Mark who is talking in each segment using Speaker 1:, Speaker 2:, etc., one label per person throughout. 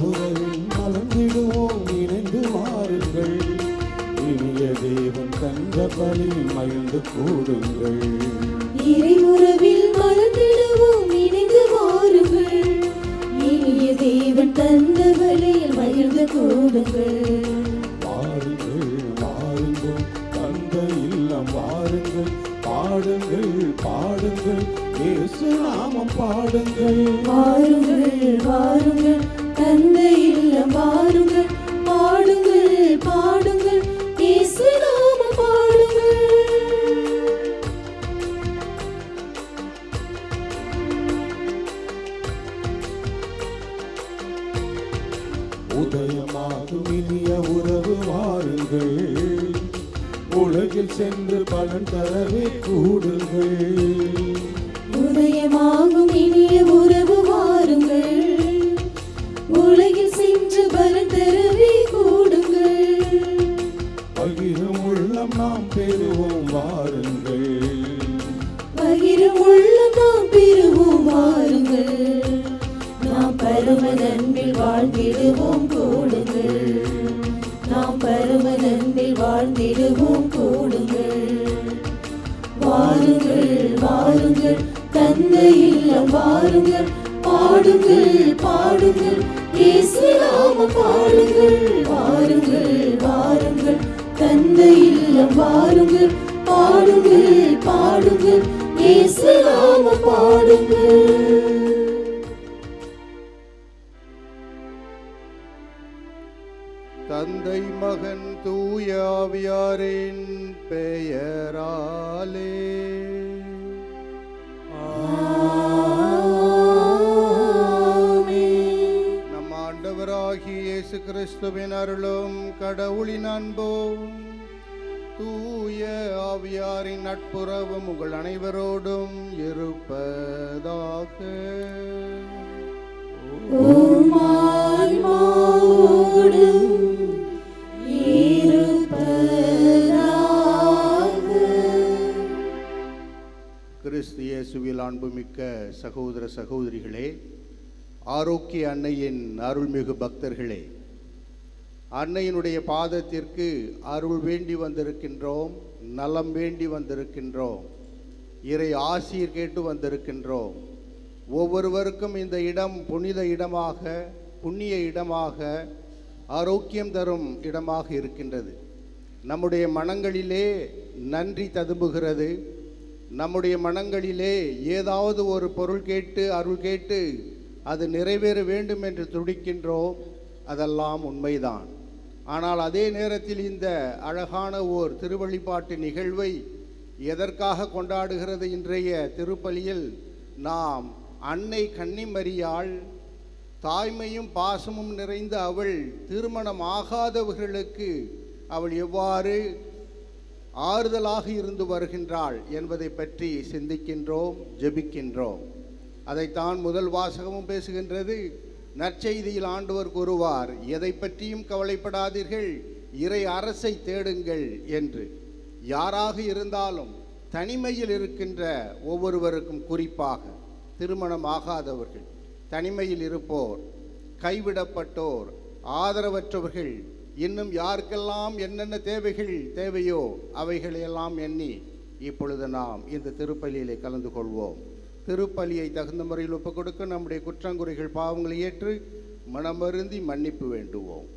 Speaker 1: உறவில் மலர்ந்திடுவோம் இணைந்து வாருங்கள். இனிய தேவன் தந்த பலியில் மகிழ்ந்து கூடுங்கள்.
Speaker 2: இறையுறவில் மலர்ந்திடுவோம் இணைந்து வாருங்கள். இனிய தேவன் தந்த பலியில் மகிழ்ந்து கூடுங்கள்.
Speaker 1: வாருங்கள் வாருங்கள் தந்த இல்லம் வாருங்கள். பாடுங்கள் பாடுங்கள் இயேசு நாமம் பாடுங்கள்.
Speaker 2: வாருங்கள் வாருங்கள் தந்த இல்லம் வாருங்கள். பாடுங்கள் பாடுங்கள் இயேசு நாமம் பாடுங்கள்.
Speaker 1: உதயமாகும் இனிய உறவு வாருங்கள். உலகில் சென்று பலன் தரவே கூடுங்கள்.
Speaker 2: உதயமாகும் இனிய உறவு வாருங்கள். உலகில் சென்று பலன் தரவே கூடுங்கள்.
Speaker 1: பகிரும் உள்ளம் நாம் பெறுவோம் வாருங்கள்.
Speaker 2: பகிரும் உள்ளம் நாம் பெறுவோம் வாருங்கள். நாம் பரம நன்பில் வாழ்ந்திடுவோம் கூடுங்கள். நாம் பரம நன்பில் வாழ்ந்திடுவோம் கூடுங்கள். வாருங்கள் வாருங்கள் தந்த இல்லம் வாருங்கள். பாடுங்கள் பாடுங்கள் இயேசு நாமம் பாடுங்கள். வாருங்கள் வாருங்கள் தந்த இல்லம் வாருங்கள். பாடுங்கள் பாடுங்கள் இயேசு நாமம் பாடுங்கள்.
Speaker 3: தந்தை மகன் தூய ஆவியாரின் பெயராலே நம் ஆண்டவராகிய இயேசு கிறிஸ்துவின் அருளும் கடவுளின் அன்பும் தூய ஆவியாரின் நட்புறவும் உங்கள் அனைவரோடும் இருப்பதாக. கிறிஸ்து இயேசுவில் அன்புமிக்க சகோதர சகோதரிகளே, ஆரோக்கிய அன்னையின் அருள்மிகு பக்தர்களே, அன்னையினுடைய பாதத்திற்கு அருள் வேண்டி வந்திருக்கின்றோம், நலம் வேண்டி வந்திருக்கின்றோம், இறை ஆசீர் கேட்டு வந்திருக்கின்றோம். ஒவ்வொருவருக்கும் இந்த இடம் புனித இடமாக, புண்ணிய இடமாக, ஆரோக்கியம் தரும் இடமாக இருக்கின்றது. நம்முடைய மனங்களிலே நன்றி ததும்புகிறது. நம்முடைய மனங்களிலே ஏதாவது ஒரு பொருள் கேட்டு அருள் கேட்டு அது நிறைவேற வேண்டும் என்று துடிக்கின்றோம். அதெல்லாம் உண்மைதான். ஆனால் அதே நேரத்தில் இந்த அழகான ஓர் திருவழிபாட்டு நிகழ்வை எதற்காக கொண்டாடுகிறது? இன்றைய திருப்பலியில் நாம் அன்னை கன்னிமரியாள், தாய்மையும் பாசமும் நிறைந்த அவள் திருமணம் ஆகாதவர்களுக்கு அவள் எவ்வாறு ஆறுதலாக இருந்து வருகின்றாள் என்பதை பற்றி சிந்திக்கின்றோம், ஜெபிக்கின்றோம். அதைத்தான் முதல் வாசகமும் பேசுகின்றது. நற்செய்தியில் ஆண்டவர் கூறுவார், எதை பற்றியும் கவலைப்படாதீர்கள், இறை அரசை தேடுங்கள் என்று. யாராக இருந்தாலும் தனிமையில் இருக்கின்ற ஒவ்வொருவருக்கும், குறிப்பாக திருமணம் ஆகாதவர்கள், தனிமையில் இருப்போர், கைவிடப்பட்டோர், ஆதரவற்றவர்கள், இன்னும் யாருக்கெல்லாம் என்னென்ன தேவைகள் தேவையோ அவைகளையெல்லாம் எண்ணி இப்பொழுது நாம் இந்த திருப்பலியிலே கலந்து கொள்வோம். திருப்பலியை தகுந்த முறையில் ஒப்புக் கொடுக்க நம்முடைய குற்றங்குறைகள் பாவங்களை ஏற்று மனமருந்தி மன்னிப்பு வேண்டுவோம்.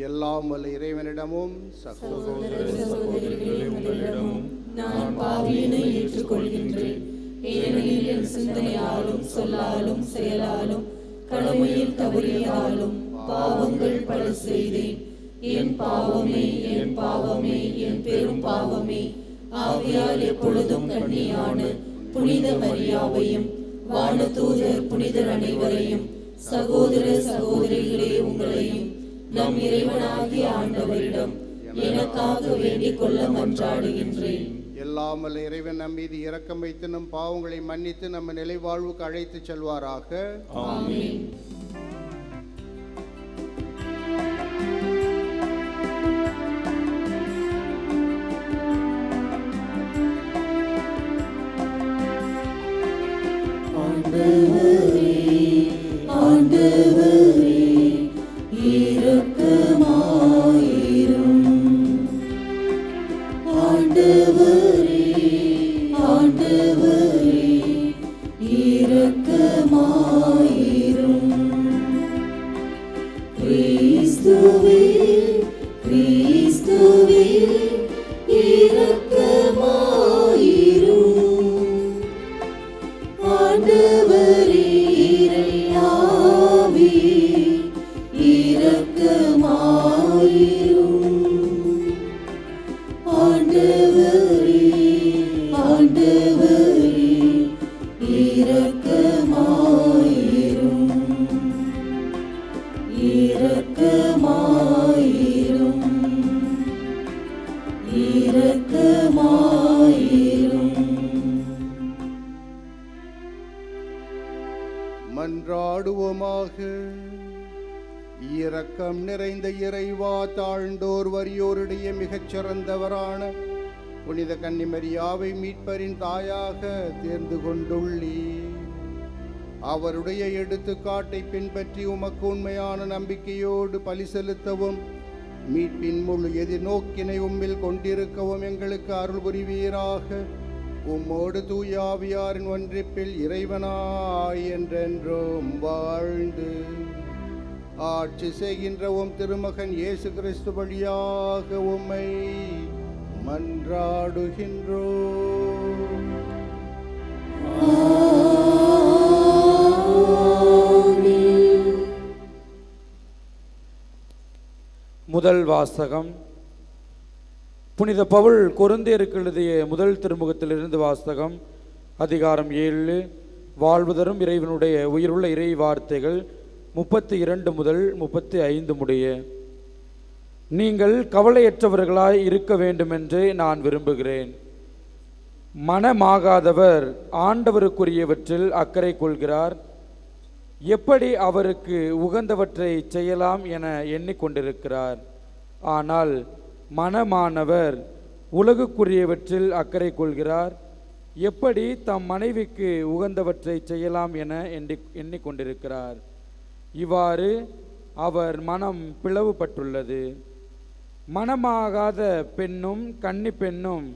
Speaker 3: எல்லாம் வல்ல இறைவனிடமும்
Speaker 2: சகோதர சகோதரிகளே, உங்களிடமும் நான் பாவியினை ஏற்றுக்கொள்கின்றேன். ஏனெனில் என் சிந்தனையாலும் சொல்லாலும் செயலாலும் கடமையில் தவறியதாலும் பாவங்கள் பல செய்தேன். என் பாவமே, என் பாவமே, என் பெரும் பாவமே. ஆகையால் எப்பொழுதும் கன்னியான புனித மரியாவையும் வானதூதர் புனிதர் அனைவரையும், சகோதர சகோதரிகளே உங்களையும் நம் இறைவனாகிய ஆண்டவரிடம் எனக்காக வேண்டிக் கொள்ள மன்றாடுகின்றேன்.
Speaker 3: எல்லாம் வல்ல இறைவன் நம் மீது இரக்கம் வைத்து நம் பாவங்களை மன்னித்து நம்ம நிலை வாழ்வுக்கு அழைத்து செல்வாராக.
Speaker 2: ஆமென்.
Speaker 3: மன்றாடுவோமாக. இரக்கம் நிறைந்த இறைவா, தாழ்ந்தோர் வறியோரிடையே மிகச் சிறந்தவரான புனித கன்னிமரியாவை மீட்பரின் தாயாக தேர்ந்து கொண்டுள்ளீர். அவருடைய எடுத்துக்காட்டை பின்பற்றி உமக்கு உண்மையான நம்பிக்கையோடு பலி செலுத்தவும் மீட்பின் முழு எதிர்நோக்கினை உம்மில் கொண்டிருக்கவும் எங்களுக்கு அருள் புரிவீராக. உம்மோடு தூயாவியாரின் ஒன்றிப்பில் இறைவனாய் என்றென்றும் வாழ்ந்து ஆட்சி செய்கின்ற உம் திருமகன் இயேசு கிறிஸ்து வழியாக உம்மை மன்றாடுகின்றோம்.
Speaker 4: முதல் வாசகம். புனித பவுல் கொரிந்தியருக்கு எழுதிய முதல் திருமுகத்திலிருந்து வாசகம். அதிகாரம் 7. வாழ்வு தரும் இறைவனுடைய உயிருள்ள இறை வார்த்தைகள் 32 முதல் 35 முடிய. நீங்கள் கவலையற்றவர்களாய் இருக்க வேண்டுமென்று நான் விரும்புகிறேன். மனமாகாதவர் ஆண்டவருக்குரியவற்றில் அக்கறை கொள்கிறார். எப்படி அவருக்கு உகந்தவற்றை செய்யலாம் என எண்ணிக்கொண்டிருக்கிறார். ஆனால் மனமானவர் உலகுக்குரியவற்றில் அக்கறை கொள்கிறார். எப்படி தம் மனைவிக்கு உகந்தவற்றை செய்யலாம் என எண்ணிக்கொண்டிருக்கிறார். இவ்வாறு அவர் மனம் பிளவுபட்டுள்ளது. மனமாகாத பெண்ணும் கன்னி பெண்ணும்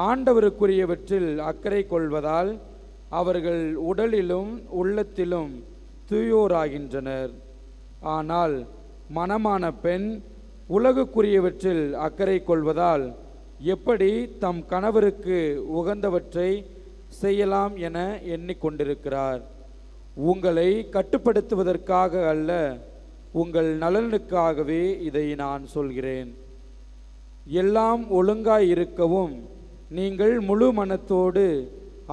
Speaker 4: ஆண்டவருக்குரியவற்றில் அக்கறை கொள்வதால் அவர்கள் உடலிலும் உள்ளத்திலும் தூயோராகின்றனர். ஆனால் மனமான பெண் உலகுக்குரியவற்றில் அக்கறை கொள்வதால் எப்படி தம் கணவருக்கு உகந்தவற்றை செய்யலாம் என எண்ணிக்கொண்டிருக்கிறார். உங்களை கட்டுப்படுத்துவதற்காக அல்ல, உங்கள் நலனுக்காகவே இதை நான் சொல்கிறேன். எல்லாம் ஒழுங்காய் இருக்கவும் நீங்கள் முழு மனத்தோடு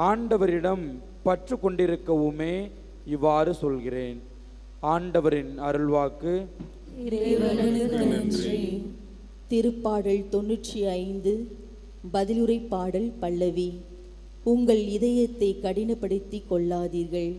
Speaker 4: ஆண்டவரிடம் பற்று கொண்டிருக்கவுமே இவ்வாறு சொல்கிறேன். ஆண்டவரின் அருள்வாக்கு.
Speaker 2: இறைவனுக்கு நன்றி.
Speaker 5: திருப்பாடல் 95 பதிலுரை பாடல் பல்லவி. உங்கள் இதயத்தை கடினப்படுத்தி கொள்ளாதீர்கள்.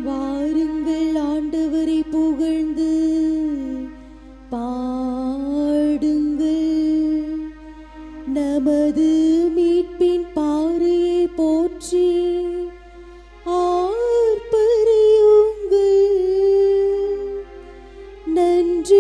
Speaker 5: வாருங்கள், ஆண்டவரை புகழ்ந்து பாடுங்கள். நமது மீட்பின் பாறையை போற்றி ஆர்ப்பரியுங்கள். நன்றி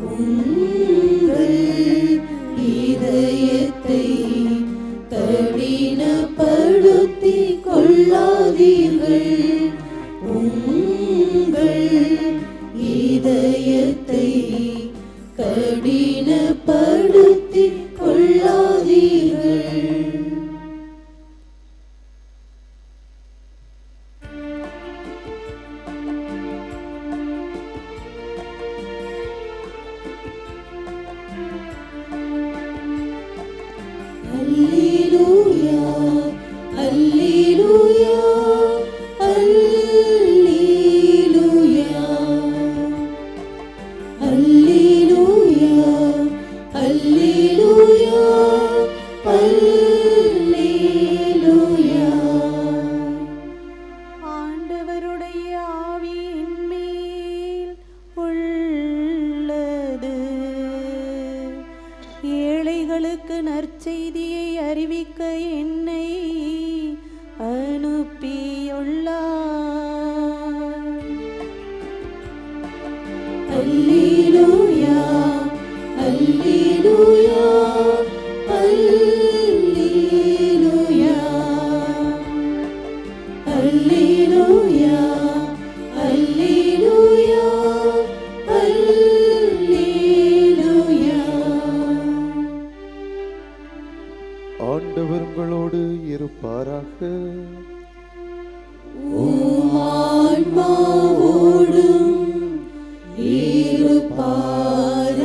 Speaker 5: உங்கள் இதயத்தை கடினப்படுத்திக் கொள்ளாதீர்கள். உங்கள் இதயத்தை கடினப்படுத்திக் கொள்ளாதீர்கள். அல்லேலூயா, அல்லேலூயா, அல்லேலூயா, அல்லேலூயா, அல்லேலூயா, அல்லேலூயா.
Speaker 2: ஆண்டவருடைய ஆவி என்மேல் உள்ளது. ஏழைகளுக்கு நற்செய்தியை அறிவிக்க என்னை அனுப்பியுள்ளார்.
Speaker 5: அல்லேலூயா, அல்லேலூயா, அல்லேலூயா, அல்லேலூயா, அல்லேலூயா, அல்லேலூயா.
Speaker 1: ஆண்டவர் உங்களோடு இருப்பாராக.
Speaker 5: உம் ஆன்மாவோடும் இருப்பாராக.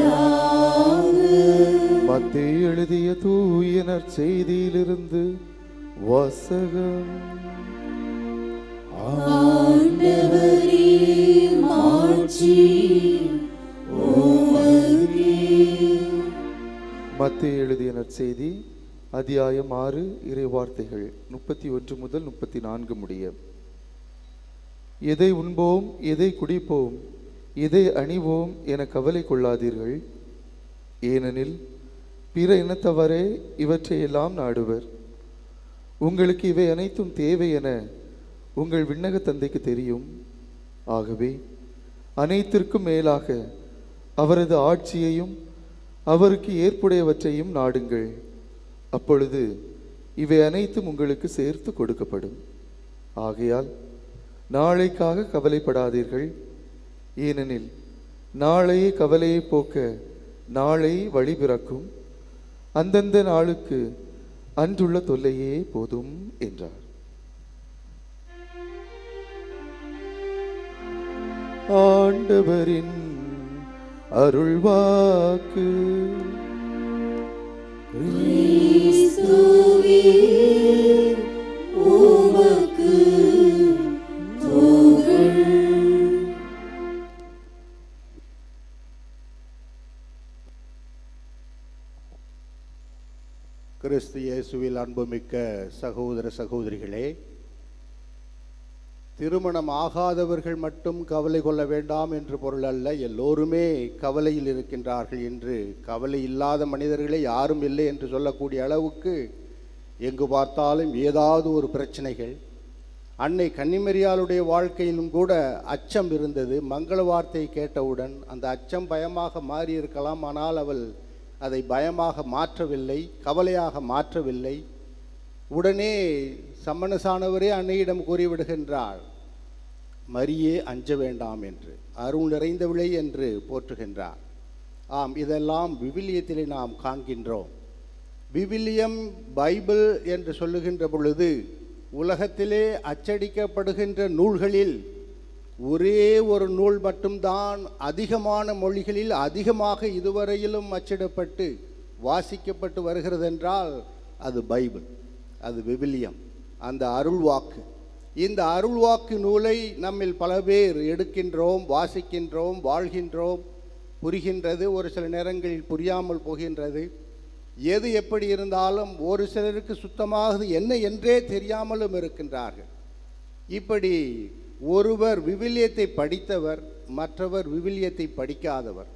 Speaker 1: மத்தேயு எழுதிய தூய நற்செய்தியிலிருந்து வாசகம்.
Speaker 5: ஆண்டவரே, மாட்சி உமக்கே.
Speaker 1: மத்தேயு எழுதிய நற்செய்தி அத்தியாயம் 6 இறைவார்த்தைகள் 31 முதல் 34 முடிய. எதை உண்போம், எதை குடிப்போம், எதை அணிவோம் என கவலை கொள்ளாதீர்கள். ஏனெனில் பிற இனத்தவரே இவற்றையெல்லாம் நாடுவர். உங்களுக்கு இவை அனைத்தும் தேவை என உங்கள் விண்ணக தந்தைக்கு தெரியும். ஆகவே அனைத்திற்கும் மேலாக அவரது ஆட்சியையும் அவருக்கு ஏற்புடையவற்றையும் நாடுங்கள். அப்பொழுது இவை அனைத்தும் உங்களுக்கு சேர்த்து கொடுக்கப்படும். ஆகையால் நாளைக்காக கவலைப்படாதீர்கள். ஏனெனில் நாளையே கவலையை போக்க நாளை வழி பிறக்கும். அந்தந்த நாளுக்கு அன்றுள்ள தொல்லையே போதும் என்றார். ஆண்டவரின் அருள்வாக்கு.
Speaker 5: கிறிஸ்துவே, உமக்கு புகழ்.
Speaker 3: கிறிஸ்து இயேசுவில் அன்புமிக்க சகோதர சகோதரிகளே, திருமணம் ஆகாதவர்கள் மட்டும் கவலை கொள்ள வேண்டாம் என்று பொருள் அல்ல. எல்லோருமே கவலையில் இருக்கின்றார்கள் என்று, கவலை இல்லாத மனிதர்களே யாரும் இல்லை என்று சொல்லக்கூடிய அளவுக்கு எங்கு பார்த்தாலும் ஏதாவது ஒரு பிரச்சனைகள். அன்னை கன்னிமரியாளுடைய வாழ்க்கையிலும் கூட அச்சம் இருந்தது. மங்கள வார்த்தையை கேட்டவுடன் அந்த அச்சம் பயமாக மாறி இருக்கலாம். ஆனால் அவள் அதை பயமாக மாற்றவில்லை, கவலையாக மாற்றவில்லை. உடனே சம்மனசானவரே அன்னையிடம் கூறிவிடுகின்றாள், மரியே அஞ்ச வேண்டாம் என்று, அருள் நிறைந்தவளே என்று போற்றுகின்றார். ஆம், இதெல்லாம் விவிலியத்திலே நாம் காண்கின்றோம். விவிலியம், பைபிள் என்று சொல்லுகின்ற பொழுது உலகத்திலே அச்சடிக்கப்படுகின்ற நூல்களில் ஒரே ஒரு நூல் மட்டும்தான் அதிகமான மொழிகளில் அதிகமாக இதுவரையிலும் அச்சிடப்பட்டு வாசிக்கப்பட்டு வருகிறதென்றால் அது பைபிள், அது விவிலியம், அந்த அருள்வாக்கு. இந்த அருள்வாக்கு நூலை நம்மில் பல பேர் எடுக்கின்றோம், வாசிக்கின்றோம், வாழ்கின்றோம். புரிகின்றது, ஒரு சில நேரங்களில் புரியாமல் போகின்றது. எது எப்படி இருந்தாலும் ஒரு சிலருக்கு சுத்தமாக என்ன என்றே தெரியாமலும் இருக்கின்றார்கள். இப்படி ஒருவர் விவிலியத்தை படித்தவர், மற்றவர் விவிலியத்தை படிக்காதவர்,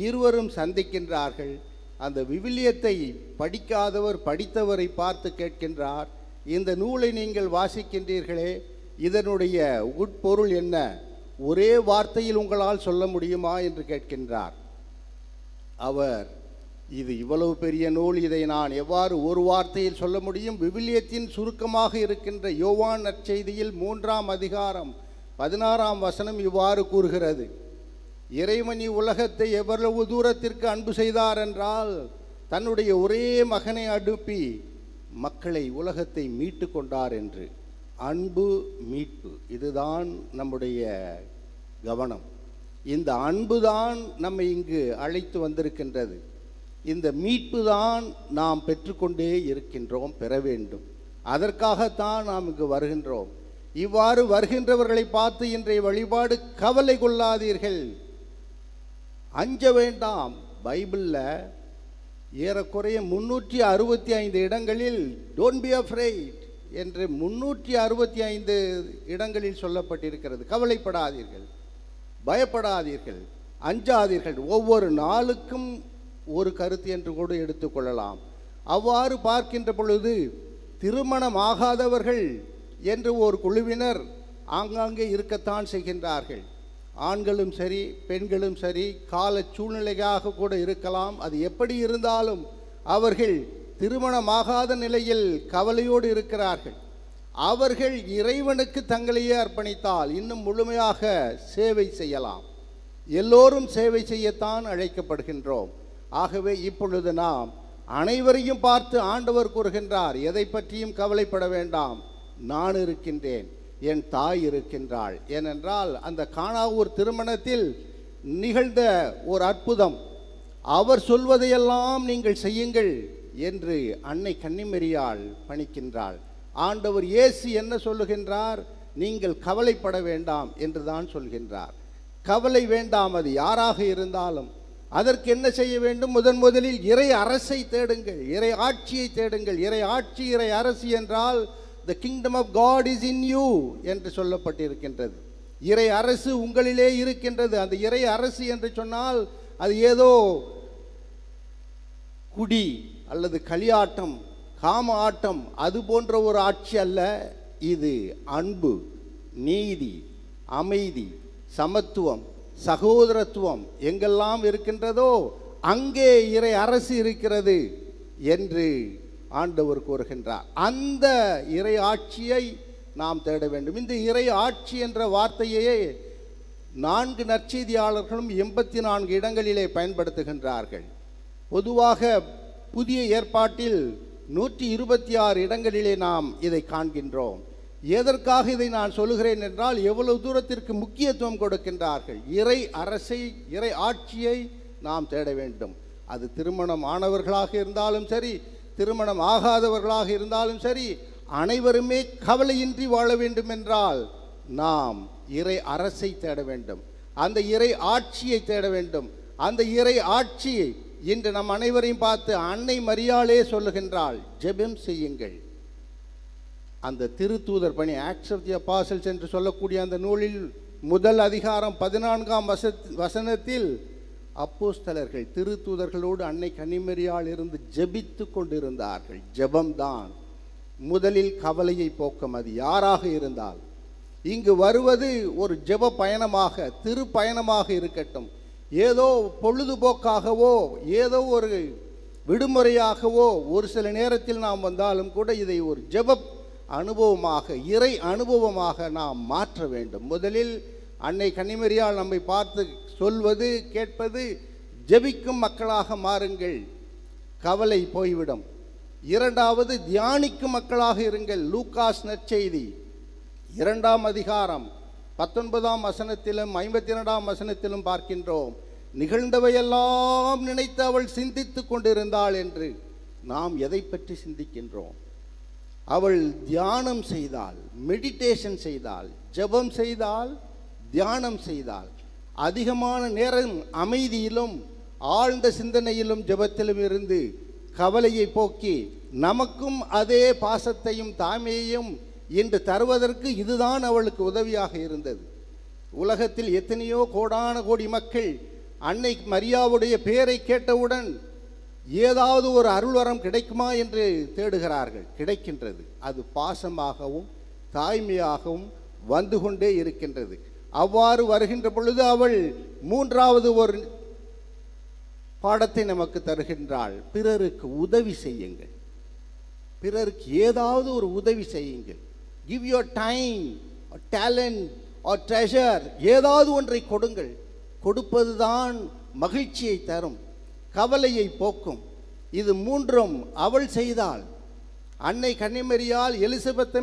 Speaker 3: இருவரும் சந்திக்கின்றார்கள். அந்த விவிலியத்தை படிக்காதவர் படித்தவரை பார்த்து கேட்கின்றார், இந்த நூலை நீங்கள் வாசிக்கின்றீர்களே, இதனுடைய உட்பொருள் என்ன? ஒரே வார்த்தையில் உங்களால் சொல்ல முடியுமா என்று கேட்கின்றார். அவர் இது இவ்வளவு பெரிய நூல், இதை நான் எவ்வாறு ஒரு வார்த்தையில் சொல்ல முடியும்? விவிலியத்தின் சுருக்கமாக இருக்கின்ற யோவான் நற்செய்தியில் 3ஆம் அதிகாரம் 16ஆம் வசனம் இவ்வாறு கூறுகிறது: இறைவன் உலகத்தை எவ்வளவு தூரத்திற்கு அன்பு செய்தார் என்றால் தன்னுடைய ஒரே மகனை அனுப்பி மக்களை, உலகத்தை மீட்டு கொண்டார் என்று. அன்பு, மீட்பு, இதுதான் நம்முடைய கவனம். இந்த அன்பு தான் நம்மை இங்கு அழைத்து வந்திருக்கின்றது. இந்த மீட்பு தான் நாம் பெற்றுக்கொண்டே இருக்கின்றோம், பெற வேண்டும். அதற்காகத்தான் நாம் இங்கு வருகின்றோம். இவ்வாறு வருகின்றவர்களை பார்த்து இன்றைய வழிபாடு, கவலை கொள்ளாதீர்கள், அஞ்ச வேண்டாம். பைபிளில் ஏறக்குறைய 365 இடங்களில் டோன்ட் பி அஃப்ரைட் என்று 365 இடங்களில் சொல்லப்பட்டிருக்கிறது. கவலைப்படாதீர்கள், பயப்படாதீர்கள், அஞ்சாதீர்கள். ஒவ்வொரு நாளுக்கும் ஒரு கருத்து என்று கூட எடுத்துக்கொள்ளலாம். அவ்வாறு பார்க்கின்ற பொழுது திருமணமாகாதவர்கள் என்று ஒரு குழுவினர் ஆங்காங்கே இருக்கத்தான் செய்கின்றார்கள். ஆண்களும் சரி, பெண்களும் சரி, கால சூழ்நிலையாக கூட இருக்கலாம். அது எப்படி இருந்தாலும் அவர்கள் திருமணமாகாத நிலையில் கவலையோடு இருக்கிறார்கள். அவர்கள் இறைவனுக்கு தங்களையே அர்ப்பணித்தால் இன்னும் முழுமையாக சேவை செய்யலாம். எல்லோரும் சேவை செய்யத்தான் அழைக்கப்படுகின்றோம். ஆகவே இப்பொழுது நாம் அனைவரையும் பார்த்து ஆண்டவர் கூறுகின்றார், எதை பற்றியும் கவலைப்பட வேண்டாம், நான் இருக்கின்றேன், என் தாய் இருக்கின்றாள். ஏனென்றால் அந்த கானாவூர் திருமணத்தில் நிகழ்ந்த ஒரு அற்புதம். அவர் சொல்வதையெல்லாம் நீங்கள் செய்யுங்கள் என்று அன்னை கன்னிமரியாள் பணிக்கின்றாள். ஆண்டவர் இயேசு என்ன சொல்லுகின்றார்? நீங்கள் கவலைப்பட வேண்டாம் என்று தான் சொல்கின்றார். கவலை வேண்டாம், அது யாராக இருந்தாலும். அதற்கு என்ன செய்ய வேண்டும்? முதலில் இறை அரசை தேடுங்கள், இறை ஆட்சியை தேடுங்கள். இறை ஆட்சி, இறை அரசு என்றால் the kingdom of God is in you என்று சொல்லப்பட்டிருக்கின்றது. இறை அரசு உங்களிலே இருக்கின்றது. அந்த இறை அரசு என்று சொன்னால் அது ஏதோ குடி அல்லது களியாட்டம், காம ஆட்டம், அது போன்ற ஒரு ஆட்சி அல்ல. இது அன்பு, நீதி, அமைதி, சமத்துவம், சகோதரத்துவம் எங்கெல்லாம் இருக்கின்றதோ அங்கே இறை அரசு இருக்கிறது என்று ஆண்டவர் கூறுகின்றார். அந்த இறை ஆட்சியை நாம் தேட வேண்டும். இந்த இறை ஆட்சி என்ற வார்த்தையே 4 நற்செய்தியாளர்களும் 84 இடங்களிலே பயன்படுத்துகின்றார்கள். பொதுவாக புதிய ஏற்பாட்டில் 126 இடங்களிலே நாம் இதை காண்கின்றோம். எதற்காக இதை நான் சொல்லுகிறேன் என்றால், எவ்வளவு தூரத்திற்கு முக்கியத்துவம் கொடுக்கின்றார்கள். இறை அரசை, இறை ஆட்சியை நாம் தேட வேண்டும். அது திருமணம் ஆனவர்களாக இருந்தாலும் சரி, திருமணம் ஆகாதவர்களாக இருந்தாலும் சரி, அனைவருமே கவலையின்றி வாழ வேண்டும் என்றால் நாம் இறை அரசை தேட வேண்டும், அந்த இறை ஆட்சியை தேட வேண்டும். அந்த இறை ஆட்சியை இன்று நம் அனைவரையும் பார்த்து அன்னை மரியாளே சொல்லுகின்றாள், ஜெபம் செய்யுங்கள். அந்த திருத்தூதர் பணி, ஆக்ட்ஸ் ஆஃப் தி அப்பாசல்ஸ் என்று சொல்லக்கூடிய அந்த நூலில் முதல் அதிகாரம் 14ஆம் வசனத்தில் அப்போஸ்தலர்கள் திருத்தூதர்களோடு அன்னை கன்னிமரியாள் இருந்து ஜெபித்து கொண்டிருந்தார்கள். ஜெபம்தான் முதலில் கவலையை போக்கும், அது யாராக இருந்தால். இங்கு வருவது ஒரு ஜெப பயணமாக, திரு பயணமாக இருக்கட்டும். ஏதோ பொழுதுபோக்காகவோ, ஏதோ ஒரு விடுமுறையாகவோ ஒரு சில நேரத்தில் நாம் வந்தாலும் கூட இதை ஒரு ஜெப அனுபவமாக, இறை அனுபவமாக நாம் மாற்ற வேண்டும். முதலில் அன்னை கன்னிமரியாள் நம்மை பார்த்து சொல்வது, கேட்பது, ஜெபிக்கும் மக்களாக மாறுங்கள், கவலை போய்விடும். இரண்டாவது, தியானிக்கும் மக்களாக இருங்கள். லூக்காஸ் நற்செய்தி 2ஆம் அதிகாரம் 19ஆம் வசனத்திலும் 52ஆம் வசனத்திலும் பார்க்கின்றோம், நிகழ்ந்தவையெல்லாம் நினைத்து அவள் சிந்தித்து கொண்டிருந்தாள் என்று. நாம் எதை பற்றி சிந்திக்கின்றோம்? அவள் தியானம் செய்தாள், மெடிடேஷன் செய்தாள், ஜெபம் செய்தாள், தியானம் செய்தாள். அதிகமான நேரம் அமைதியிலும் ஆழ்ந்த சிந்தனையிலும் ஜெபத்திலும் இருந்து கவலையை போக்கி நமக்கும் அதே பாசத்தையும் தாய்மையையும் இன்று தருவதற்கு இதுதான் அவளுக்கு உதவியாக இருந்தது. உலகத்தில் எத்தனையோ கோடான கோடி மக்கள் அன்னை மரியாவுடைய பெயரை கேட்டவுடன் ஏதாவது ஒரு அருள்வரம் கிடைக்குமா என்று தேடுகிறார்கள். கிடைக்கின்றது. அது பாசமாகவும் தாய்மையாகவும் வந்து கொண்டே இருக்கின்றது. அவ்வாறு வருகின்ற பொழுது அவள் 3வது ஒரு பாடத்தை நமக்கு தருகின்றாள். பிறருக்கு உதவி செய்யுங்கள், பிறருக்கு ஏதாவது ஒரு உதவி செய்யுங்கள். Give your time, talent or treasure, ஏதாவது ஒன்றை கொடுங்கள். கொடுப்பதுதான் மகிழ்ச்சியை தரும், கவலையை போக்கும். இது மூன்றும் அவள் செய்தாள். அன்னை கன்னிமரியால் எலிசபெத்தை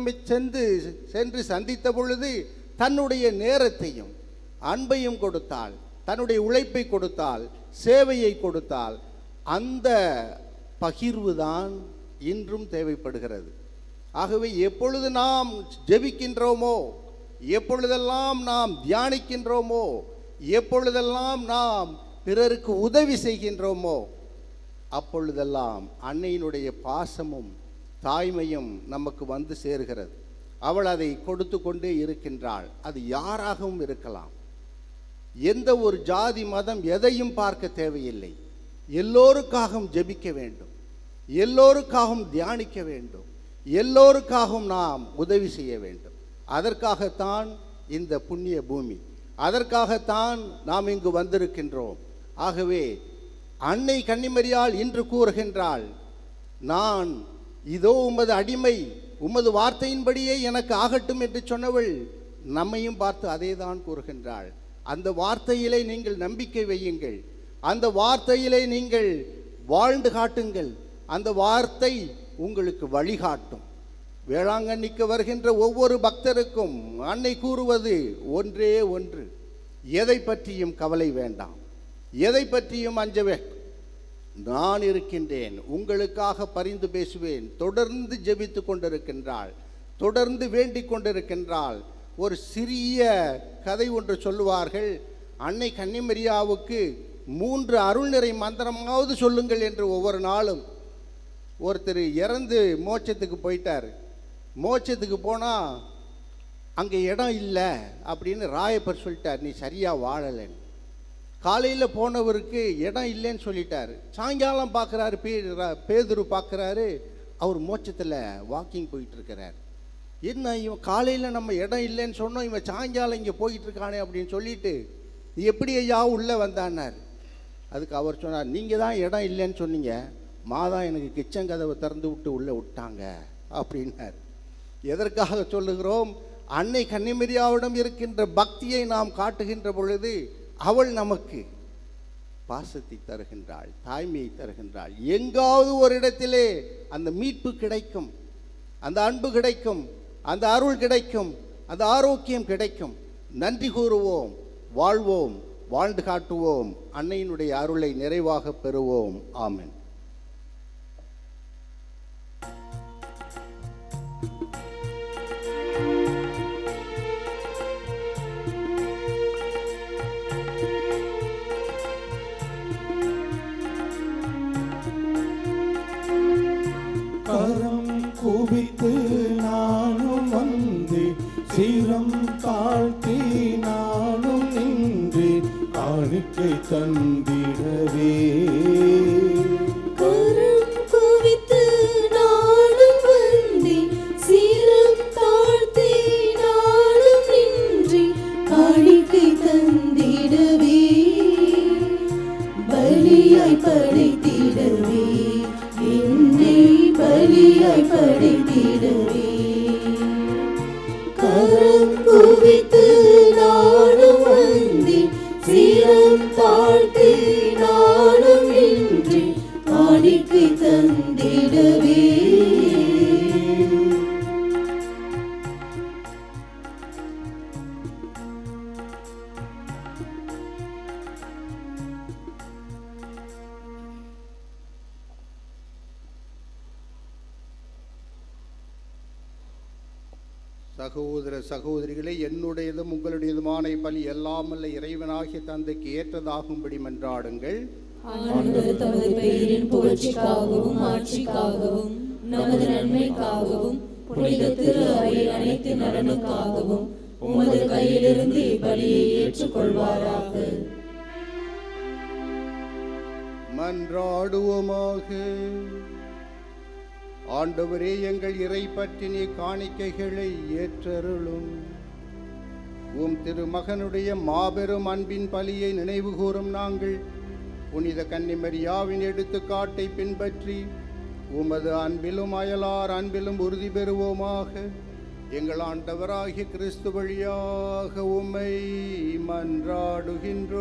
Speaker 3: சென்று சந்தித்த பொழுது தன்னுடைய நேரத்தையும் அன்பையும் கொடுத்தாள், தன்னுடைய உழைப்பை கொடுத்தாள், சேவையை கொடுத்தாள். அந்த பகிர்வு தான் இன்றும் தேவைப்படுகிறது. ஆகவே எப்பொழுது நாம் ஜெபிக்கின்றோமோ, எப்பொழுதெல்லாம் நாம் தியானிக்கின்றோமோ, எப்பொழுதெல்லாம் நாம் பிறருக்கு உதவி செய்கின்றோமோ, அப்பொழுதெல்லாம் அன்னையினுடைய பாசமும் தாய்மையும் நமக்கு வந்து சேருகிறது. அவள் அதை கொடுத்து கொண்டே இருக்கின்றாள். அது யாராகவும் இருக்கலாம். எந்த ஒரு ஜாதி மதம் எதையும் பார்க்க தேவையில்லை. எல்லோருக்காகவும் ஜெபிக்க வேண்டும், எல்லோருக்காகவும் தியானிக்க வேண்டும், எல்லோருக்காகவும் நாம் உதவி செய்ய வேண்டும். அதற்காகத்தான் இந்த புண்ணிய பூமி, அதற்காகத்தான் நாம் இங்கு வந்திருக்கின்றோம். ஆகவே அன்னை கன்னிமரியால் இன்று கூறுகின்றாள், நான் இதோ உமது அடிமை, உமது வார்த்தையின்படியே எனக்கு ஆகட்டும் என்று சொன்னவள் நம்மையும் பார்த்து அதே தான் கூறுகின்றாள். அந்த வார்த்தையிலே நீங்கள் நம்பிக்கை வையுங்கள், அந்த வார்த்தையிலே நீங்கள் வாழ்ந்து காட்டுங்கள். அந்த வார்த்தை உங்களுக்கு வழிகாட்டும். வேளாங்கண்ணிக்கு வருகின்ற ஒவ்வொரு பக்தருக்கும் அன்னை கூறுவது ஒன்றே ஒன்று, எதை பற்றியும் கவலை வேண்டாம், எதை பற்றியும் அஞ்ச வேண்டாம். நான் இருக்கின்றேன், உங்களுக்காக பரிந்து பேசுவேன். தொடர்ந்து ஜெபித்து கொண்டிருக்கின்றாள், தொடர்ந்து வேண்டிக் கொண்டிருக்கின்றாள். ஒரு சிறிய கதை ஒன்று சொல்லுவார்கள். அன்னை கன்னிமரியாவுக்கு 3 அருள்நிறை மந்திரமாவது சொல்லுங்கள் என்று ஒவ்வொரு நாளும். ஒருத்தர் இறந்து மோட்சத்துக்கு போயிட்டார். மோட்சத்துக்கு போனால் அங்கே இடம் இல்லை அப்படின்னு ராயப்பர் சொல்லிட்டார், நீ சரியாக வாழலைன்னு. காலையில் போனவருக்கு இடம் இல்லைன்னு சொல்லிட்டார். சாயங்காலம் பார்க்குறாரு, பேதுரு பார்க்குறாரு, அவர் மோட்சத்தில் வாக்கிங் போயிட்டுருக்கிறார். என்ன இவன் காலையில் நம்ம இடம் இல்லைன்னு சொன்னோம், இவன் சாயங்காலம் இங்கே போயிட்டுருக்கானே அப்படின்னு சொல்லிட்டு, நீ எப்படி ஐயா உள்ளே வந்தான்னார். அதுக்கு அவர் சொன்னார், நீங்கள் தான் இடம் இல்லைன்னு சொன்னீங்க, மாதா எனக்கு கிச்சன் கதவை திறந்து விட்டு உள்ளே விட்டாங்க அப்படின்னார். எதற்காக சொல்லுகிறோம்? அன்னை கன்னிமரியாவிடம் இருக்கின்ற பக்தியை நாம் காட்டுகின்ற பொழுது அவள் நமக்கு பாசத்தை தருகின்றாள், தாய்மையை தருகின்றாள். எங்காவது ஒரு இடத்திலே அந்த மீட்பு கிடைக்கும், அந்த அன்பு கிடைக்கும், அந்த அருள் கிடைக்கும், அந்த ஆரோக்கியம் கிடைக்கும். நன்றி கூறுவோம், வாழ்வோம், வாழ்ந்து காட்டுவோம், அன்னையினுடைய அருளை நிறைவாக பெறுவோம். ஆமென்.
Speaker 6: கரம் குவித்து நானும் வந்து, சிரம் தாழ்த்தி நானும் நின்று, காணிக்கை தந்திடவே.
Speaker 5: கரம் குவித்து நானும் வந்து, சிரம் தாழ்த்தி நானும் நின்று, காணிக்கை தந்திடவே. பலியாய் படைத்திடவே, என்னை பலியாய் படைத்திடவே. கரம் குவித்து நானும் வந்து, சிரம் தாழ்த்தி நானும் நின்று, காணிக்கை தந்திடவே.
Speaker 3: சகோதர சகோதரிகளே, என்னுடையதும் உங்களுடையதுமான பலி எல்லாமல்ல இறைவனாகிய தந்தைக்கு ஏற்றதாகும்படி மன்றாடுங்கள்.
Speaker 5: ஆண்டவர் தமது பெயரின் புகழ்ச்சிக்காகவும் ஆட்சிக்காகவும் நமது நன்மைக்காகவும் புனித திரு அவையின் அனைத்து நலனுக்காகவும் உமது கையிலிருந்து இப்பலியை ஏற்றுக்கொள்வாராக.
Speaker 3: மன்றாடுவோமாக. ஆண்டவரே, எங்கள் இறை பற்றினி காணிக்கைகளை ஏற்றருளும். உம் திருமகனுடைய மாபெரும் அன்பின் பலியை நினைவு கூறும் நாங்கள் புனித கன்னிமரியாவின் எடுத்துக்காட்டை பின்பற்றி உமது அன்பிலும் அயலார் அன்பிலும் உறுதி பெறுவோமாக. எங்கள் ஆண்டவராகிய கிறிஸ்து வழியாக உம்மை மன்றாடுகின்றோம்.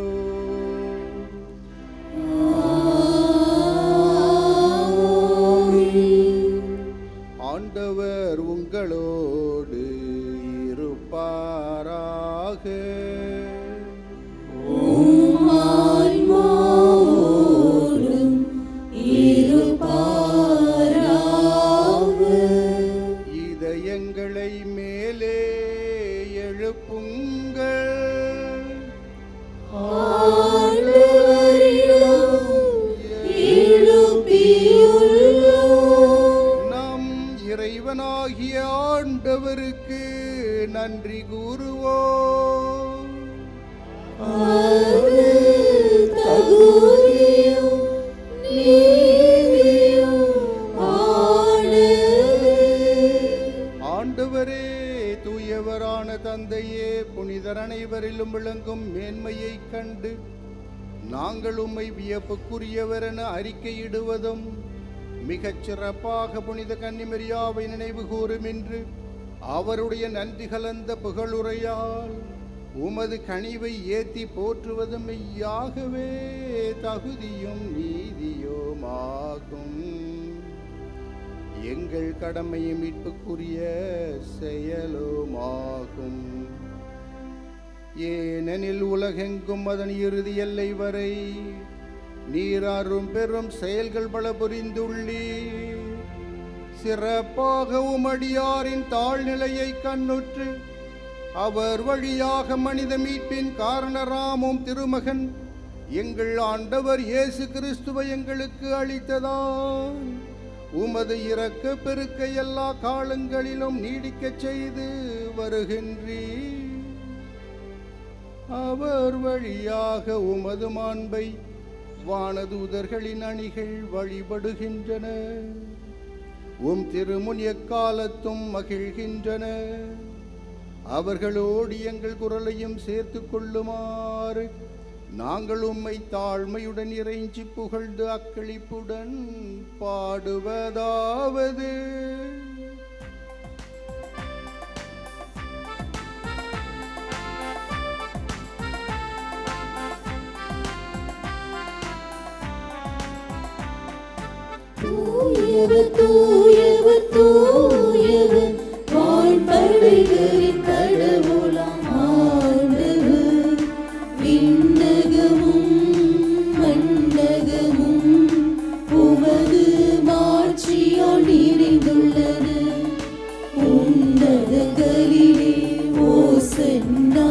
Speaker 3: ஆண்டவர் உங்களோடு இருப்பாராக. இதயங்களை மேலே எழுப்புங்கள். நம் இறைவனாகிய ஆண்டவருக்கு நன்றி கூறுவோம். ஆண்டவரே, தூயவரான தந்தையே, புனிதர் அனைவரிலும் விளங்கும் மேன்மையை கண்டு நாங்கள் உம்மை வியப்புக்குரியவர் என அறிக்கையிடுவதும் மிகச் சிறப்பாக புனித கன்னிமரியாவை நினைவு கூறும் என்று அவருடைய நன்றி கலந்த புகழுரையால் உமது கனிவை ஏத்தி போற்றுவதும் மெய்யாகவே தகுதியும் நீதியுமாகும். எங்கள் கடமையும் மீட்புக்குரிய செயலுமாகும். ஏனெனில் உலகெங்கும் அதன் இறுதி எல்லை வரை நீர் அரும் பெரும் செயல்கள் பல புரிந்துள்ளீர். சிறப்பாக உமடியாரின் தாழ்நிலையை கண்ணுற்று அவர் வழியாக மனித மீட்பின் காரணராமும் திருமகன் எங்கள் ஆண்டவர் இயேசு கிறிஸ்துவை எங்களுக்கு அளித்ததால் உமது இரக்க பெருக்கை எல்லா காலங்களிலும் நீடிக்கச் செய்து வருகின்றீர். அவர் வழியாக உமது மாண்பை வானதூதர்களின் அணிகள் வழிபடுகின்றன. உம் திருமுன் எக்காலத்தும் மகிழ்கின்றன. அவர்களோடு எங்கள் குரலையும் சேர்த்து கொள்ளுமாறு நாங்கள் உம்மை தாழ்மையுடன் இறைஞ்சி புகழ்ந்து அக்களிப்புடன் பாடுவதாவது:
Speaker 5: தூயவர் தூயவர் தூயவர் வான்படைகளின் கடவுளாம் ஆண்டவர். விண்ணகமும் மண்ணகமும் உமது மாட்சியால் நிறைந்துள்ளது. உன்னதங்களிலே ஓசன்னா,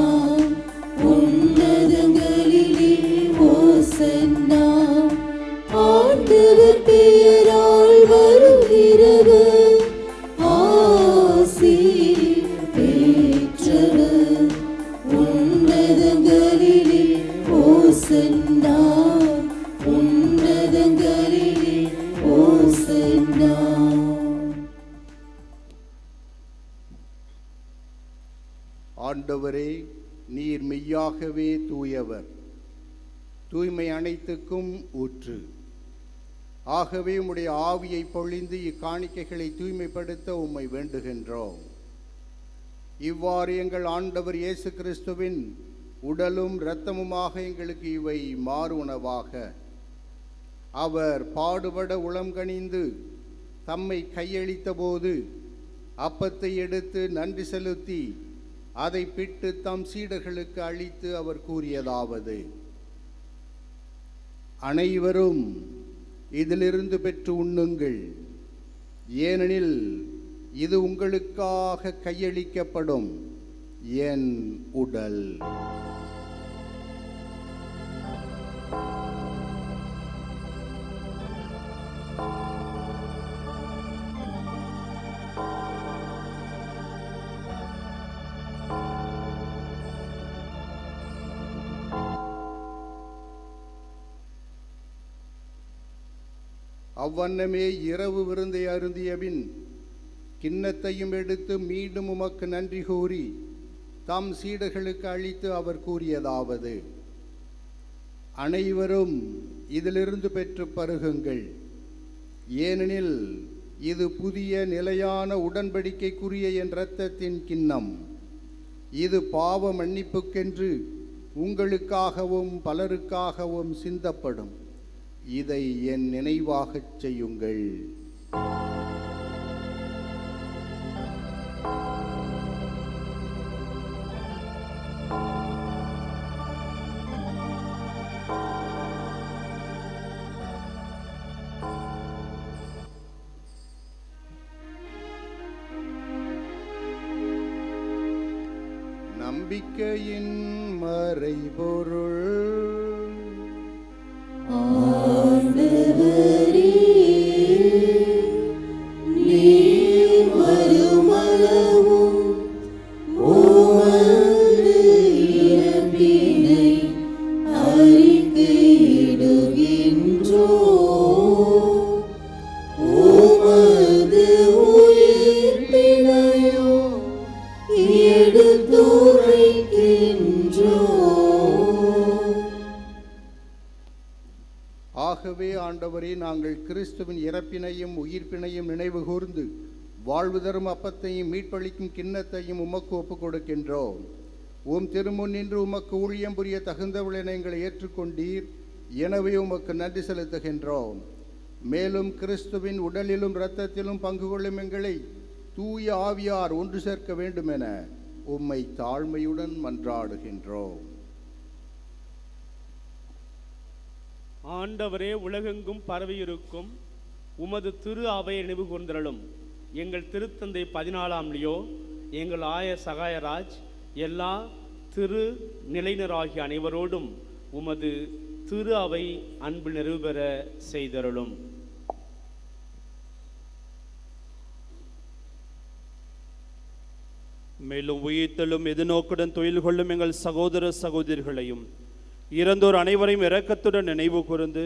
Speaker 5: உன்னதங்களிலே ஓசன்னா. ஆண்டவர் பெயரால் வருகிறவர் ஆசி பெற்றவர். உன்னதங்களிலே ஓசன்னா, உன்னதங்களிலே ஓசன்னா.
Speaker 3: ஆண்டவரே, நீர் மெய்யாகவே தூயவர், தூய்மை அனைத்துக்கும் ஊற்று. ஆகவே உம்முடைய ஆவியை பொழிந்து இக்காணிக்கைகளை தூய்மைப்படுத்த உம்மை வேண்டுகின்றோம். இவ்வாறு எங்கள் ஆண்டவர் இயேசு கிறிஸ்துவின் உடலும் இரத்தமுமாக எங்களுக்கு இவை மாறு உணவாக. அவர் பாடுபட உளம் கனிந்து தம்மை கையளித்த போது அப்பத்தை எடுத்து நன்றி செலுத்தி அதை பிட்டு தம் சீடர்களுக்கு அளித்து அவர் கூறியதாவது: அனைவரும் இதிலிருந்து பெற்று உண்ணுங்கள், ஏனெனில் இது உங்களுக்காக கையளிக்கப்படும் என் உடல். அவ்வண்ணமே இரவு விருந்தை அருந்தியபின் கிண்ணத்தையும் எடுத்து மீண்டும் உமக்கு நன்றி கூறி தம் சீடர்களுக்கு அளித்து அவர் கூறியதாவது: அனைவரும் இதிலிருந்து பெற்று பருகுங்கள். ஏனெனில் இது புதிய நிலையான உடன்படிக்கைக்குரிய என் இரத்தத்தின் கிண்ணம். இது பாவ மன்னிப்புக்கென்று உங்களுக்காகவும் பலருக்காகவும் சிந்தப்படும். இதை என் நினைவாகச் செய்யுங்கள். நம்பிக்கையின் மறைபொருள்
Speaker 5: ஆண்டவரே, நீர் வருமளவும் உமது இறப்பினை அறிக்கையிடுகின்றோம். உமது உயிர்ப்பினையும் எடுத்துரைக்கின்றோம்.
Speaker 3: ஆகவே ஆண்டவரே, நாங்கள் கிறிஸ்துவின் இறப்பினையும் உயிர்ப்பினையும் நினைவு கூர்ந்து வாழ்வு தரும் அப்பத்தையும் மீட்பளிக்கும் கிண்ணத்தையும் உமக்கு ஒப்புக் கொடுக்கின்றோம். உம் திருமுன் நின்று உமக்கு ஊழியம் புரிய தகுந்தவளென எங்களை ஏற்றுக்கொண்டீர். எனவே உமக்கு நன்றி செலுத்துகின்றோம். மேலும் கிறிஸ்துவின் உடலிலும் இரத்தத்திலும் பங்கு கொள்ளும் எங்களை தூய ஆவியார் ஒன்று சேர்க்க வேண்டுமென உம்மை தாழ்மையுடன் மன்றாடுகின்றோம்.
Speaker 7: ஆண்டவரே, உலகெங்கும் பரவியிருக்கும் உமது திரு அவையை நினைவு கூர்ந்தருளும். எங்கள் திருத்தந்தை 14ஆம் லியோ, எங்கள் ஆயர் சகாயராஜ், எல்லா திரு நிலையினராகிய அனைவரோடும் உமது திரு அவை அன்பு நிறைவு பெற செய்தருளும்.
Speaker 8: மேலும் உயிர்த்தலும் எதிர்நோக்குடன் தொழில் கொள்ளும் எங்கள் சகோதர சகோதரிகளையும் இறந்தோர் அனைவரையும் இரக்கத்துடன் நினைவு கூர்ந்து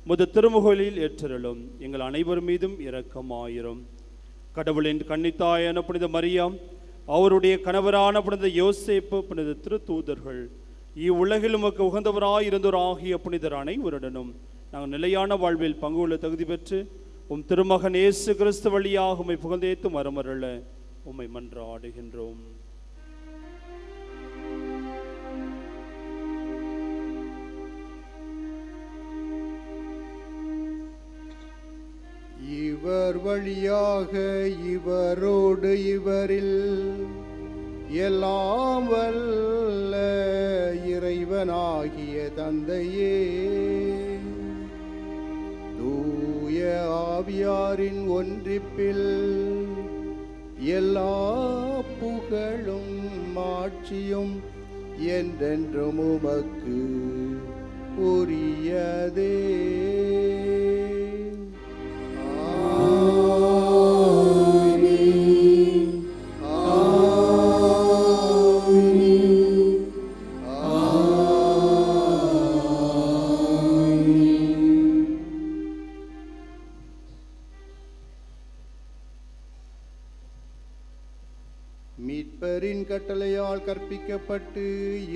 Speaker 8: முது திருமுகலில் ஏற்றருளும். எங்கள் அனைவர் மீதும் இரக்கமாயிரும். கடவுளின் கன்னித்தாயான புனித மரியாம், அவருடைய கணவரான புனித யோசேப்பு, புனித திருத்தூதர்கள், இவ்வுலகில் உமக்கு உகந்தவராய் இருந்தோர் ஆகிய புனிதர் அனைவருடனும் நாங்கள் நிலையான வாழ்வில் பங்கு கொள்ள தகுதி பெற்று உம் திருமகன் இயேசு கிறிஸ்து வழியாக உம்மை புகழ்ந்தேத்து மரமருள உம்மை மன்றாடுகின்றோம்.
Speaker 3: இவர் வழியாக இவரோடு இவரில் எல்லாம் வல்ல இறைவனாகிய தந்தையே, தூய ஆவியாரின் ஒன்றிப்பில் எல்லா புகழும் மாட்சியும் என்றென்றும் உமக்கு உரியதே. மீட்பரின் கட்டளையால் கற்பிக்கப்பட்டு